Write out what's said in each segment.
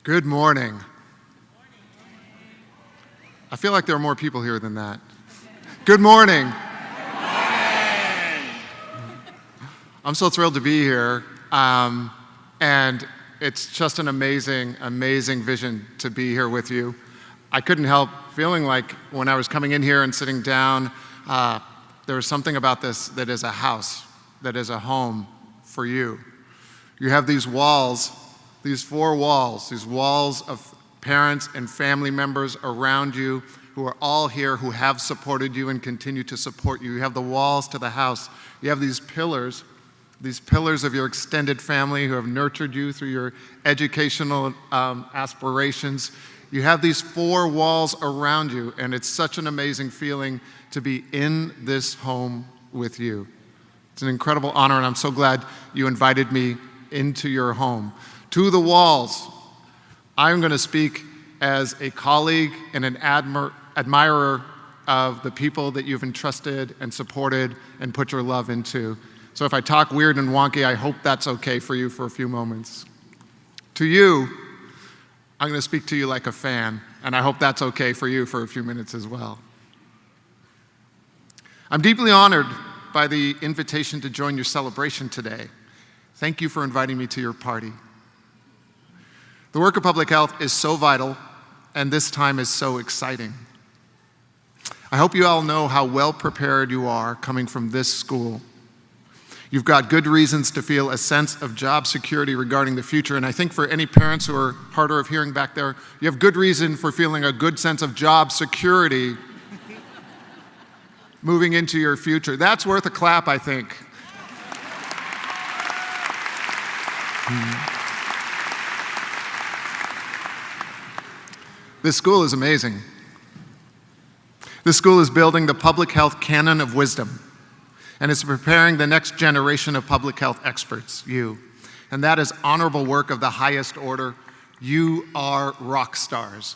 Good morning. I feel like there are more people here than that. Good morning. I'm so thrilled to be here, and it's just an amazing, amazing vision to be here with you. I couldn't help feeling like when I was coming in here and sitting down, there was something about this that is a house, that is a home for you. You have these walls, these four walls, these walls of parents and family members around you who are all here, who have supported you and continue to support you. You have the walls to the house. You have these pillars of your extended family who have nurtured you through your educational aspirations. You have these four walls around you, and it's such an amazing feeling to be in this home with you. It's an incredible honor, and I'm so glad you invited me into your home. To the walls, I'm going to speak as a colleague and an admirer of the people that you've entrusted and supported and put your love into. So if I talk weird and wonky, I hope that's okay for you for a few moments. To you, I'm going to speak to you like a fan, and I hope that's okay for you for a few minutes as well. I'm deeply honored by the invitation to join your celebration today. Thank you for inviting me to your party. The work of public health is so vital, and this time is so exciting. I hope you all know how well prepared you are coming from this school. You've got good reasons to feel a sense of job security regarding the future, and I think for any parents who are harder of hearing back there, you have good reason for feeling a good sense of job security moving into your future. That's worth a clap, I think. This school is amazing. This school is building the public health canon of wisdom, and it's preparing the next generation of public health experts, you. And that is honorable work of the highest order. You are rock stars.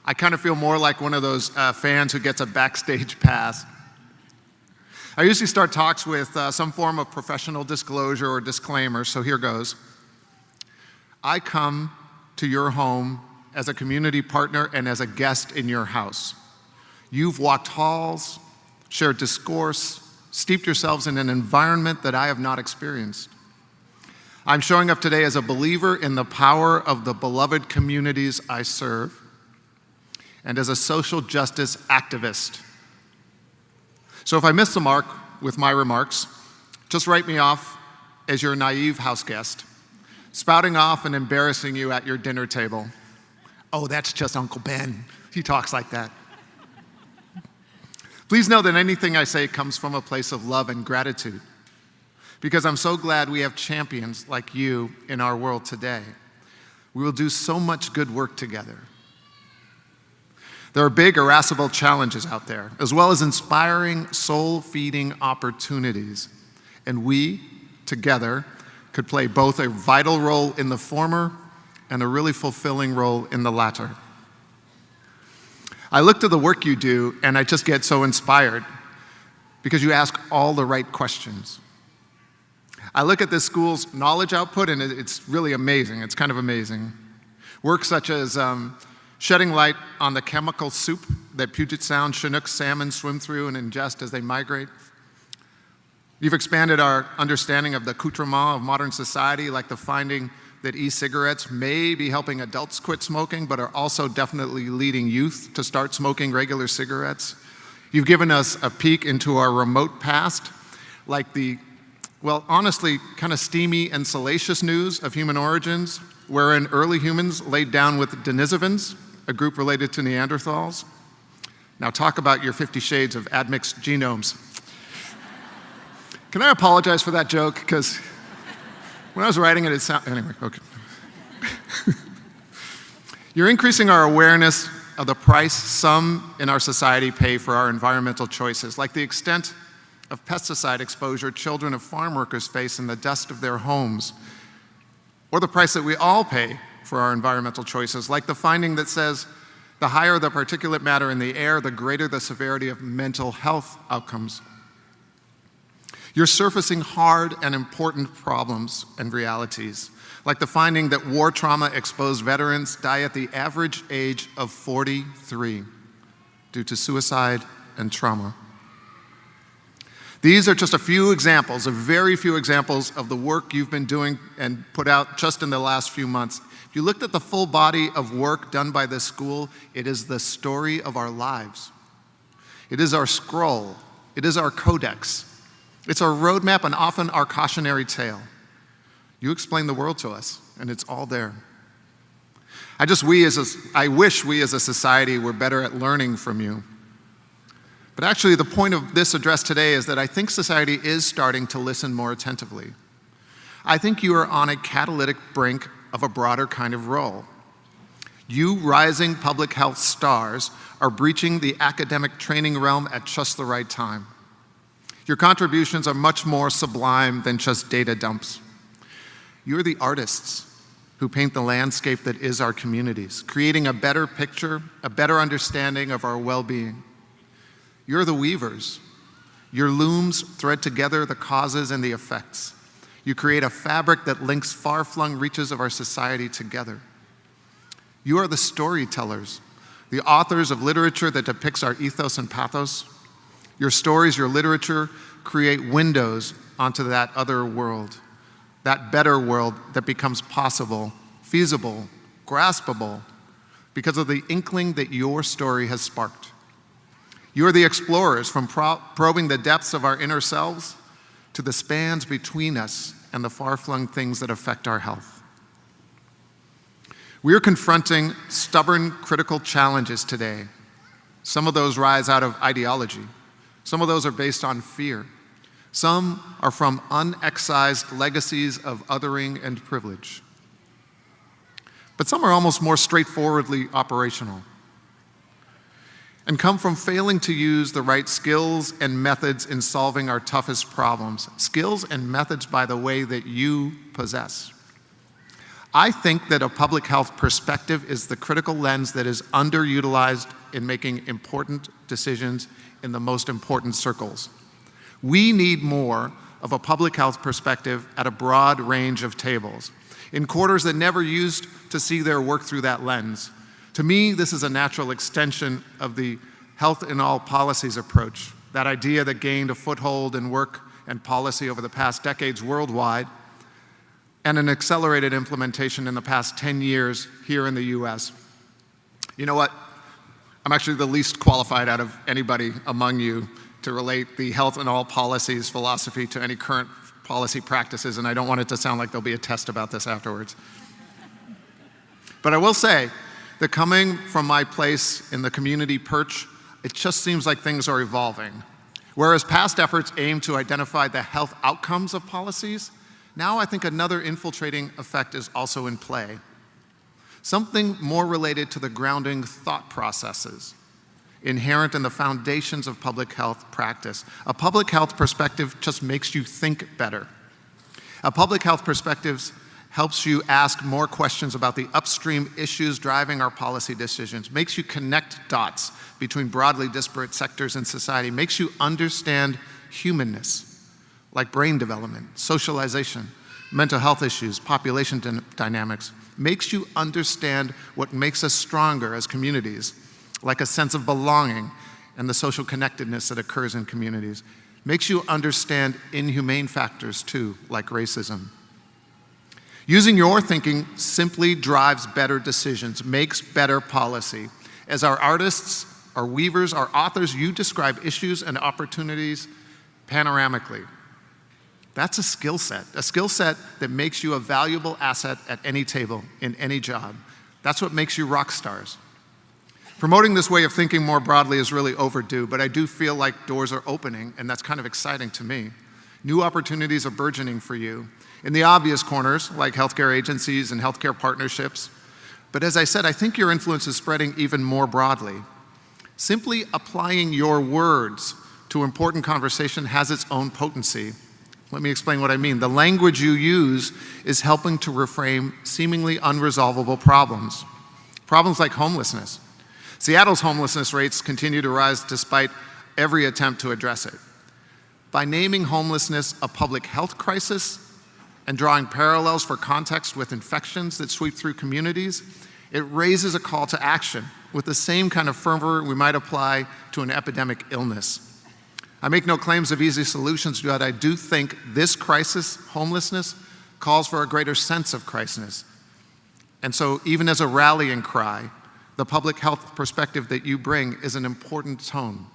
I kind of feel more like one of those fans who gets a backstage pass. I usually start talks with some form of professional disclosure or disclaimer, so here goes. I come to your home as a community partner and as a guest in your house. You've walked halls, shared discourse, steeped yourselves in an environment that I have not experienced. I'm showing up today as a believer in the power of the beloved communities I serve and as a social justice activist. So if I miss the mark with my remarks, just write me off as your naive house guest, spouting off and embarrassing you at your dinner table. Oh, that's just Uncle Ben. He talks like that. Please know that anything I say comes from a place of love and gratitude, because I'm so glad we have champions like you in our world today. We will do so much good work together. There are big, irascible challenges out there, as well as inspiring, soul-feeding opportunities. And we, together, could play both a vital role in the former and a really fulfilling role in the latter. I look to the work you do, and I just get so inspired because you ask all the right questions. I look at this school's knowledge output, and it's really amazing. It's kind of amazing. Work such as shedding light on the chemical soup that Puget Sound Chinook salmon swim through and ingest as they migrate. You've expanded our understanding of the accoutrement of modern society, like the finding that e-cigarettes may be helping adults quit smoking, but are also definitely leading youth to start smoking regular cigarettes. You've given us a peek into our remote past, like the, well, honestly, kind of steamy and salacious news of human origins, wherein early humans laid down with Denisovans, a group related to Neanderthals. Now talk about your 50 shades of admixed genomes. Can I apologize for that joke? Because when I was writing it, anyway, okay. You're increasing our awareness of the price some in our society pay for our environmental choices, like the extent of pesticide exposure children of farm workers face in the dust of their homes, or the price that we all pay for our environmental choices, like the finding that says the higher the particulate matter in the air, the greater the severity of mental health outcomes. You're surfacing hard and important problems and realities, like the finding that war trauma-exposed veterans die at the average age of 43 due to suicide and trauma. These are just a few examples, a very few examples of the work you've been doing and put out just in the last few months. If you looked at the full body of work done by this school, it is the story of our lives. It is our scroll. It is our codex. It's our roadmap and often our cautionary tale. You explain the world to us, and it's all there. I wish we as a society were better at learning from you. But actually, the point of this address today is that I think society is starting to listen more attentively. I think you are on a catalytic brink of a broader kind of role. You rising public health stars are breaching the academic training realm at just the right time. Your contributions are much more sublime than just data dumps. You're the artists who paint the landscape that is our communities, creating a better picture, a better understanding of our well-being. You're the weavers. Your looms thread together the causes and the effects. You create a fabric that links far-flung reaches of our society together. You are the storytellers, the authors of literature that depicts our ethos and pathos. Your stories, your literature, create windows onto that other world, that better world that becomes possible, feasible, graspable, because of the inkling that your story has sparked. You are the explorers, from probing the depths of our inner selves to the spans between us and the far-flung things that affect our health. We are confronting stubborn, critical challenges today. Some of those rise out of ideology. Some of those are based on fear. Some are from unexcised legacies of othering and privilege. But some are almost more straightforwardly operational and come from failing to use the right skills and methods in solving our toughest problems. Skills and methods, by the way, that you possess. I think that a public health perspective is the critical lens that is underutilized in making important decisions in the most important circles. We need more of a public health perspective at a broad range of tables, in quarters that never used to see their work through that lens. To me, this is a natural extension of the health in all policies approach, that idea that gained a foothold in work and policy over the past decades worldwide, and an accelerated implementation in the past 10 years here in the US. You know what? I'm actually the least qualified out of anybody among you to relate the health in all policies philosophy to any current policy practices, and I don't want it to sound like there'll be a test about this afterwards. But I will say that coming from my place in the community perch, it just seems like things are evolving. Whereas past efforts aim to identify the health outcomes of policies, now I think another infiltrating effect is also in play. Something more related to the grounding thought processes inherent in the foundations of public health practice. A public health perspective just makes you think better. A public health perspective helps you ask more questions about the upstream issues driving our policy decisions, makes you connect dots between broadly disparate sectors in society, makes you understand humanness, like brain development, socialization, mental health issues, population dynamics, makes you understand what makes us stronger as communities, like a sense of belonging and the social connectedness that occurs in communities, makes you understand inhumane factors too, like racism. Using your thinking simply drives better decisions, makes better policy. As our artists, our weavers, our authors, you describe issues and opportunities panoramically. That's a skill set that makes you a valuable asset at any table, in any job. That's what makes you rock stars. Promoting this way of thinking more broadly is really overdue, but I do feel like doors are opening, and that's kind of exciting to me. New opportunities are burgeoning for you in the obvious corners, like healthcare agencies and healthcare partnerships. But as I said, I think your influence is spreading even more broadly. Simply applying your words to important conversation has its own potency. Let me explain what I mean. The language you use is helping to reframe seemingly unresolvable problems. Problems like homelessness. Seattle's homelessness rates continue to rise despite every attempt to address it. by naming homelessness a public health crisis and drawing parallels for context with infections that sweep through communities, it raises a call to action with the same kind of fervor we might apply to an epidemic illness. I make no claims of easy solutions, but I do think this crisis, homelessness, calls for a greater sense of crisis. And so even as a rallying cry, the public health perspective that you bring is an important tone.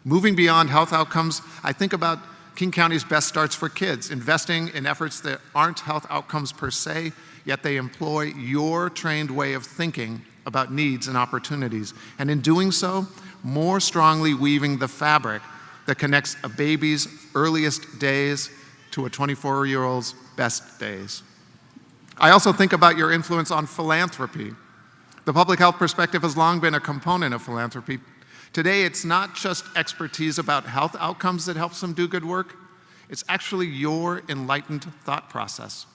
Moving beyond health outcomes, I think about King County's Best Starts for Kids, investing in efforts that aren't health outcomes per se, yet they employ your trained way of thinking about needs and opportunities. And in doing so, more strongly weaving the fabric that connects a baby's earliest days to a 24-year-old's best days. I also think about your influence on philanthropy. The public health perspective has long been a component of philanthropy. Today, it's not just expertise about health outcomes that helps them do good work. It's actually your enlightened thought process,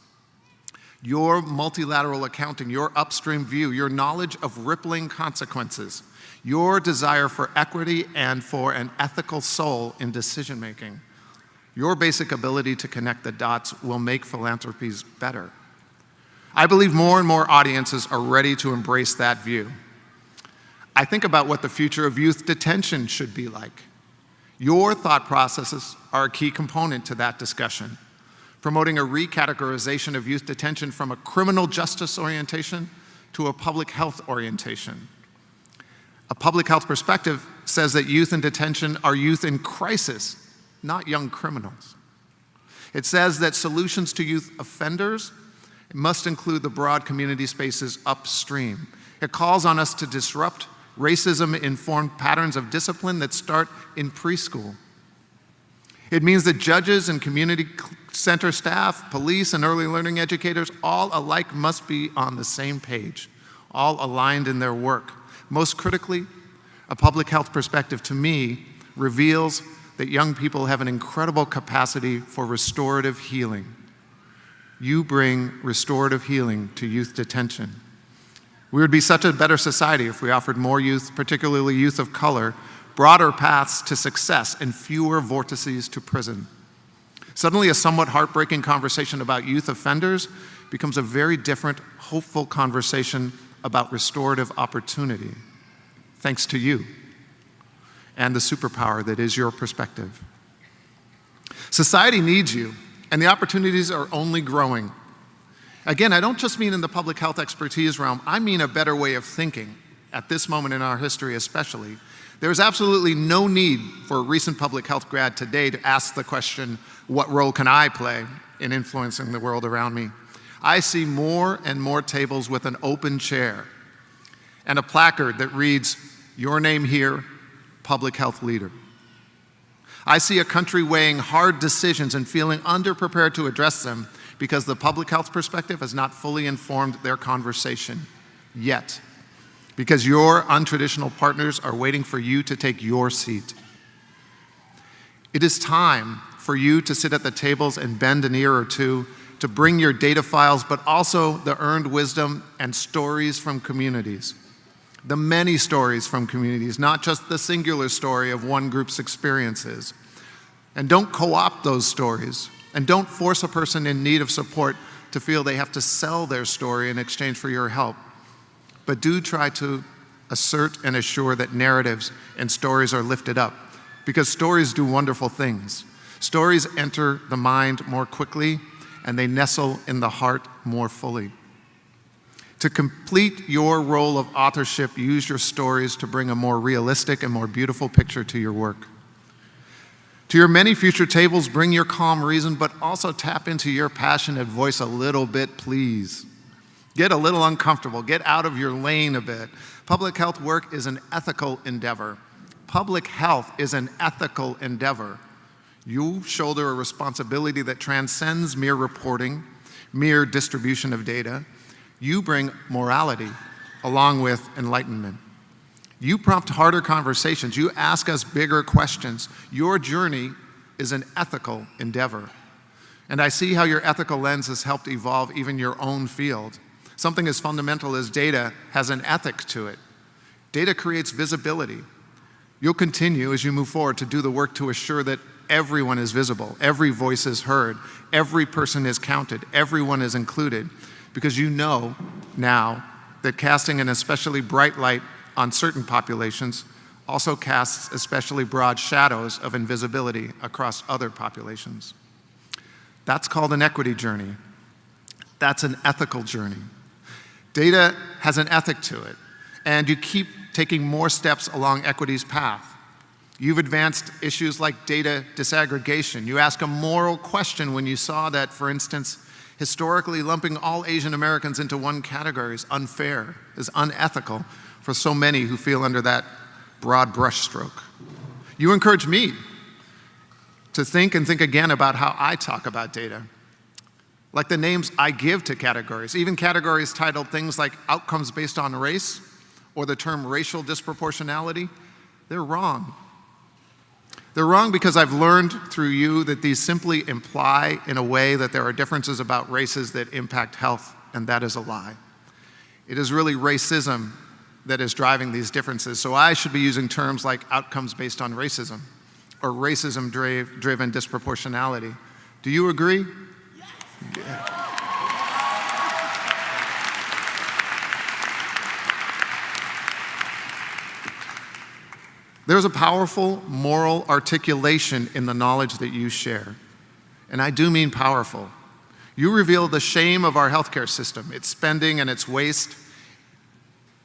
your multilateral accounting, your upstream view, your knowledge of rippling consequences, your desire for equity and for an ethical soul in decision-making. Your basic ability to connect the dots will make philanthropies better. I believe more and more audiences are ready to embrace that view. I think about what the future of youth detention should be like. Your thought processes are a key component to that discussion, promoting a recategorization of youth detention from a criminal justice orientation to a public health orientation. A public health perspective says that youth in detention are youth in crisis, not young criminals. It says that solutions to youth offenders must include the broad community spaces upstream. It calls on us to disrupt racism-informed patterns of discipline that start in preschool. It means that judges and community center staff, police and early learning educators, all alike must be on the same page, all aligned in their work. Most critically, a public health perspective to me reveals that young people have an incredible capacity for restorative healing. You bring restorative healing to youth detention. We would be such a better society if we offered more youth, particularly youth of color, broader paths to success and fewer vortices to prison. Suddenly, a somewhat heartbreaking conversation about youth offenders becomes a very different, hopeful conversation about restorative opportunity, thanks to you and the superpower that is your perspective. Society needs you, and the opportunities are only growing. Again, I don't just mean in the public health expertise realm, I mean a better way of thinking, at this moment in our history especially. There is absolutely no need for a recent public health grad today to ask the question, what role can I play in influencing the world around me? I see more and more tables with an open chair and a placard that reads, your name here, public health leader. I see a country weighing hard decisions and feeling underprepared to address them because the public health perspective has not fully informed their conversation yet, because your untraditional partners are waiting for you to take your seat. It is time for you to sit at the tables and bend an ear or two, to bring your data files, but also the earned wisdom and stories from communities. The many stories from communities, not just the singular story of one group's experiences. And don't co-opt those stories. And don't force a person in need of support to feel they have to sell their story in exchange for your help. But do try to assert and assure that narratives and stories are lifted up, because stories do wonderful things. Stories enter the mind more quickly, and they nestle in the heart more fully. To complete your role of authorship, use your stories to bring a more realistic and more beautiful picture to your work. To your many future tables, bring your calm reason, but also tap into your passionate voice a little bit, please. Get a little uncomfortable. Get out of your lane a bit. Public health work is an ethical endeavor. Public health is an ethical endeavor. You shoulder a responsibility that transcends mere reporting, mere distribution of data. You bring morality along with enlightenment. You prompt harder conversations. You ask us bigger questions. Your journey is an ethical endeavor. And I see how your ethical lens has helped evolve even your own field. Something as fundamental as data has an ethic to it. Data creates visibility. You'll continue as you move forward to do the work to assure that everyone is visible, every voice is heard, every person is counted, everyone is included, because you know now that casting an especially bright light on certain populations also casts especially broad shadows of invisibility across other populations. That's called an equity journey. That's an ethical journey. Data has an ethic to it, and you keep taking more steps along equity's path. You've advanced issues like data disaggregation. You ask a moral question when you saw that, for instance, historically lumping all Asian Americans into one category is unfair, is unethical for so many who feel under that broad brushstroke. You encourage me to think and think again about how I talk about data, like the names I give to categories, even categories titled things like outcomes based on race or the term racial disproportionality. They're wrong. They're wrong because I've learned through you that these simply imply in a way that there are differences about races that impact health, and that is a lie. It is really racism that is driving these differences, so I should be using terms like outcomes based on racism or racism-driven disproportionality. Do you agree? Yes. Yeah. There's a powerful moral articulation in the knowledge that you share, and I do mean powerful. You reveal the shame of our healthcare system, its spending and its waste.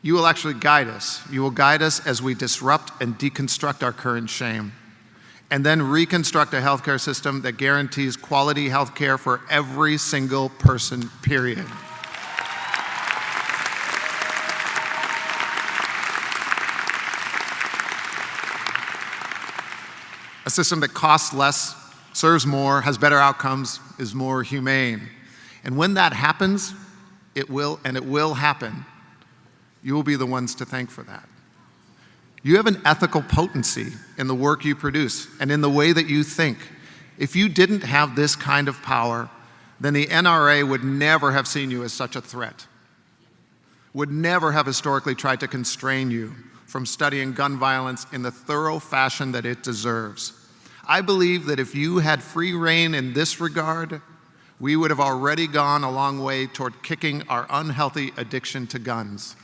You will actually guide us. You will guide us as we disrupt and deconstruct our current shame, and then reconstruct a healthcare system that guarantees quality healthcare for every single person, period. A system that costs less, serves more, has better outcomes, is more humane. And when that happens, it will happen, you will be the ones to thank for that. You have an ethical potency in the work you produce and in the way that you think. If you didn't have this kind of power, then the NRA would never have seen you as such a threat, would never have historically tried to constrain you from studying gun violence in the thorough fashion that it deserves. I believe that if you had free rein in this regard, we would have already gone a long way toward kicking our unhealthy addiction to guns.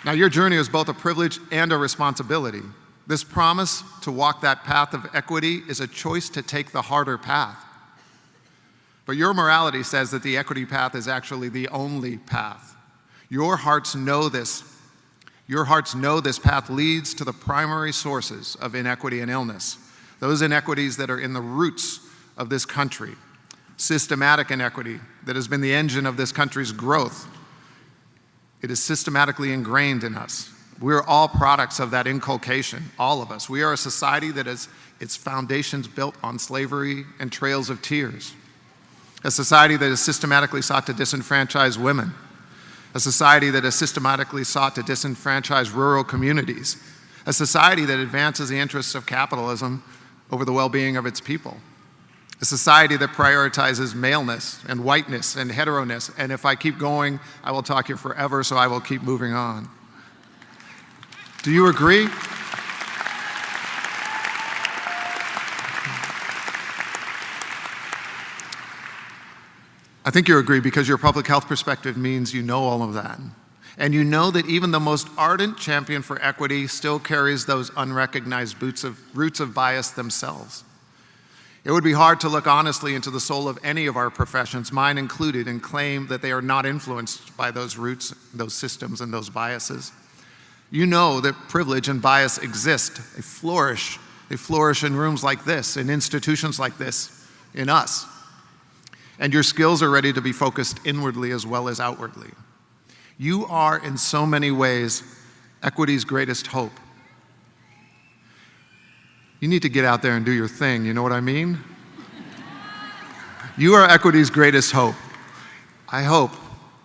Now, your journey is both a privilege and a responsibility. This promise to walk that path of equity is a choice to take the harder path. But your morality says that the equity path is actually the only path. Your hearts know this. Your hearts know this path leads to the primary sources of inequity and illness, those inequities that are in the roots of this country, systematic inequity that has been the engine of this country's growth. It is systematically ingrained in us. We're all products of that inculcation, all of us. We are a society that has its foundations built on slavery and trails of tears. A society that has systematically sought to disenfranchise women. A society that has systematically sought to disenfranchise rural communities. A society that advances the interests of capitalism over the well-being of its people. A society that prioritizes maleness and whiteness and heteroness. And if I keep going, I will talk here forever, so I will keep moving on. Do you agree? I think you agree because your public health perspective means you know all of that. And you know that even the most ardent champion for equity still carries those unrecognized roots of bias themselves. It would be hard to look honestly into the soul of any of our professions, mine included, and claim that they are not influenced by those roots, those systems, and those biases. You know that privilege and bias exist. They flourish. They flourish in rooms like this, in institutions like this, in us. And your skills are ready to be focused inwardly as well as outwardly. You are, in so many ways, equity's greatest hope. You need to get out there and do your thing, you know what I mean? You are equity's greatest hope. I hope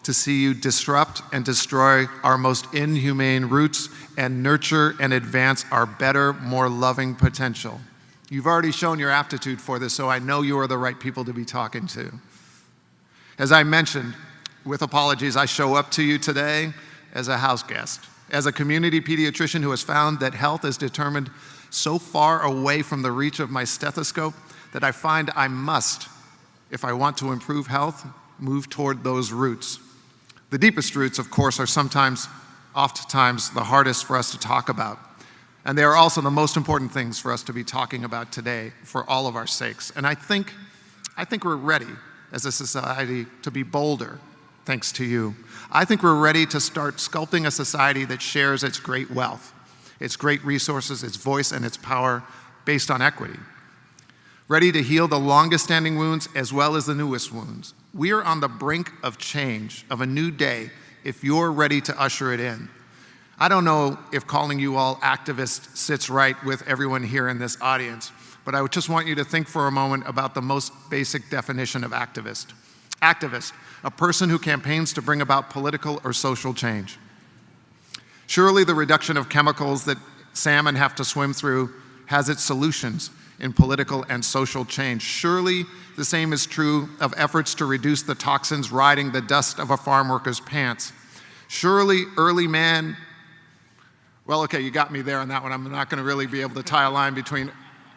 to see you disrupt and destroy our most inhumane roots and nurture and advance our better, more loving potential. You've already shown your aptitude for this, so I know you are the right people to be talking to. As I mentioned, with apologies, I show up to you today as a house guest, as a community pediatrician who has found that health is determined so far away from the reach of my stethoscope that I find I must, if I want to improve health, move toward those roots. The deepest roots, of course, are oftentimes the hardest for us to talk about. And they are also the most important things for us to be talking about today for all of our sakes. And I think we're ready as a society to be bolder, thanks to you. I think we're ready to start sculpting a society that shares its great wealth, its great resources, its voice, and its power based on equity. Ready to heal the longest standing wounds as well as the newest wounds. We are on the brink of change, of a new day, if you're ready to usher it in. I don't know if calling you all activists sits right with everyone here in this audience, but I just want you to think for a moment about the most basic definition of activist. Activist, a person who campaigns to bring about political or social change. Surely the reduction of chemicals that salmon have to swim through has its solutions in political and social change. Surely the same is true of efforts to reduce the toxins riding the dust of a farm worker's pants. Surely early man, well, okay, you got me there on that one. I'm not going to really be able to tie a line between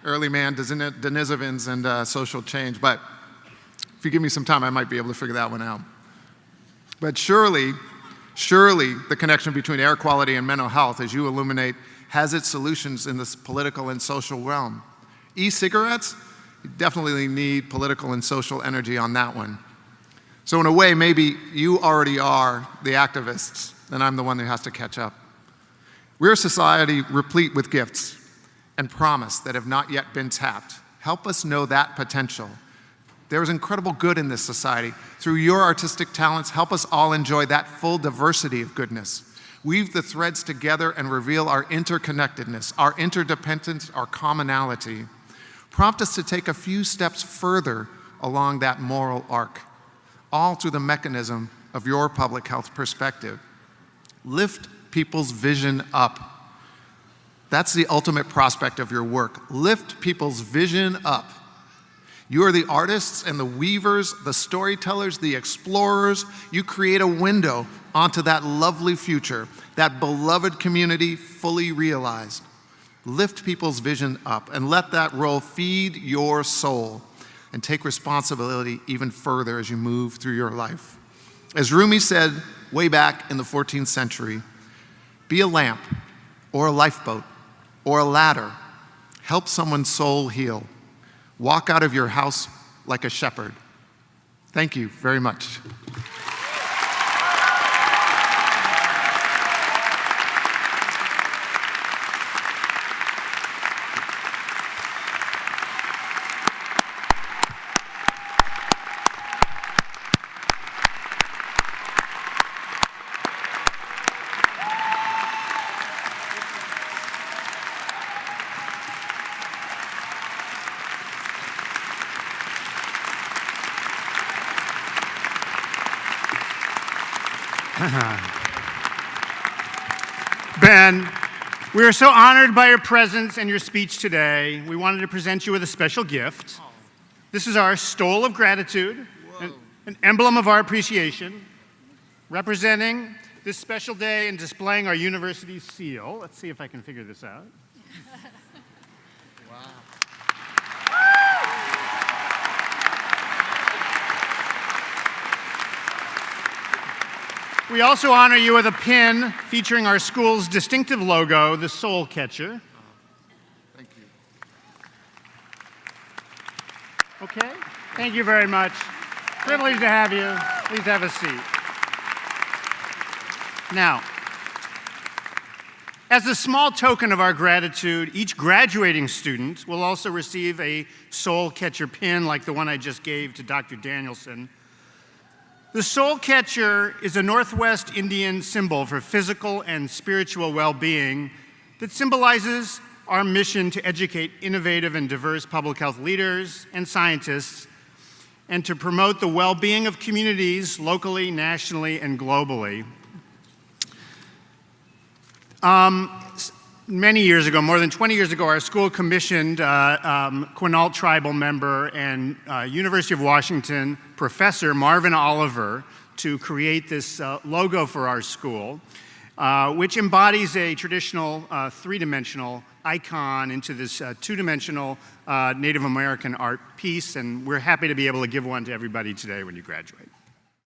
early man Denisovans and social change, but if you give me some time, I might be able to figure that one out. But surely the connection between air quality and mental health, as you illuminate, has its solutions in this political and social realm. E-cigarettes, you definitely need political and social energy on that one. So in a way, maybe you already are the activists, and I'm the one who has to catch up. We're a society replete with gifts and promise that have not yet been tapped. Help us know that potential. There is incredible good in this society. Through your artistic talents, help us all enjoy that full diversity of goodness. Weave the threads together and reveal our interconnectedness, our interdependence, our commonality. Prompt us to take a few steps further along that moral arc, all through the mechanism of your public health perspective. Lift people's vision up. That's the ultimate prospect of your work. Lift people's vision up. You are the artists and the weavers, the storytellers, the explorers. You create a window onto that lovely future, that beloved community fully realized. Lift people's vision up and let that role feed your soul and take responsibility even further as you move through your life. As Rumi said way back in the 14th century, be a lamp or a lifeboat or a ladder. Help someone's soul heal. Walk out of your house like a shepherd. Thank you very much. Ben, we are so honored by your presence and your speech today. We wanted to present you with a special gift. This is our stole of gratitude, an emblem of our appreciation, representing this special day and displaying our university's seal. Let's see if I can figure this out. Wow. We also honor you with a pin featuring our school's distinctive logo, the Soul Catcher. Thank you. Okay, thank you very much. Privileged to have you. Please have a seat. Now, as a small token of our gratitude, each graduating student will also receive a Soul Catcher pin like the one I just gave to Dr. Danielson. The Soul Catcher is a Northwest Indian symbol for physical and spiritual well-being that symbolizes our mission to educate innovative and diverse public health leaders and scientists and to promote the well-being of communities locally, nationally, and globally. Many years ago, more than 20 years ago, our school commissioned Quinault tribal member and University of Washington professor Marvin Oliver to create this logo for our school, which embodies a traditional three-dimensional icon into this two-dimensional Native American art piece, and we're happy to be able to give one to everybody today when you graduate.